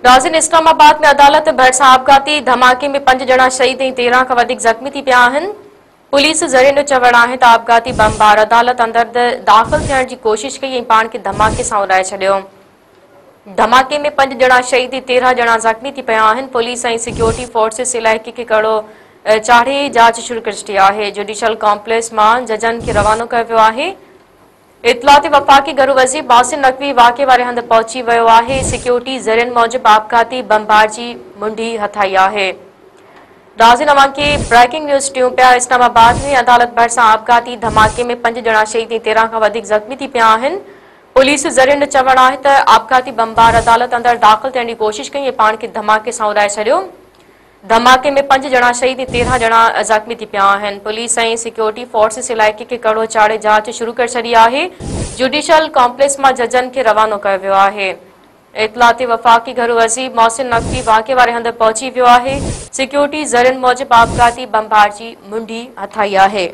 नाज़रीन, इस्लामाबाद में अदालत भरिसां आपघाती धमाके में 5 ॼणा शहीद ऐं 13 खां वधीक ज़ख़्मी थी पिया आहिनि। पुलिस ज़रिए जो चवणु आहे त आपघाती बमबार अदालत अंदरि दाख़िल थियण जी कोशिश कई ऐं पाण खे धमाके सां उॾाए छॾियो। धमाके में 5 ॼणा शहीद ऐं 13 ॼणा ज़ख़्मी थी पिया आहिनि। पुलिस ऐं सिक्योरिटी फोर्सिस इलाइक़े खे कड़ो चाढ़े जांच शुरू करे छॾी आहे। जुडिशल कॉम्प्लेक्स मां जजनि खे रवानो कयो वियो आहे। इतलात वफ़ाक़ी घरू वज़ीर मोहसिन नक़वी वाक़े वारे हंधि पहुची वियो आहे। सिक्योरिटी ज़रियनि मूजिबि आपघाती बमबार जी मुंडी हथाई आहे। नाज़रीन, अवां खे ब्रेकिंग न्यूज़ ॾियूं पिया। इस्लामाबाद में अदालत भरिसां आपघाती धमाके में 5 ॼणा शहीद ऐं 13 खां वधीक ज़ख़्मी थी पिया आहिनि। पुलिस ज़रिए जो चवणु आहे त आपघाती बमबार अदालत अंदरि दाख़िल थियण जी कोशिश कई ऐं पाण खे धमाके सां उॾाए छॾियो। धमाके में 5 ॼणा शहीद ऐं 13 ॼणा ज़ख़्मी थी पिया आहिनि। पुलिस ऐं सिक्योरिटी फोर्सिस इलाइक़े खे कड़ो चाढ़े जांच शुरू करे छॾी आहे। जुडिशल कॉम्प्लेक्स मां जजनि खे रवानो कयो वियो आहे। इतलात वफ़ाक़ी घरू वज़ीर मोहसिन नक़वी वाक़े वारे हंधि पहुची वियो आहे। सिक्योरिटी ज़रियनि मूजिबि आपघाती बमबार जी मुंडी हथाई आहे।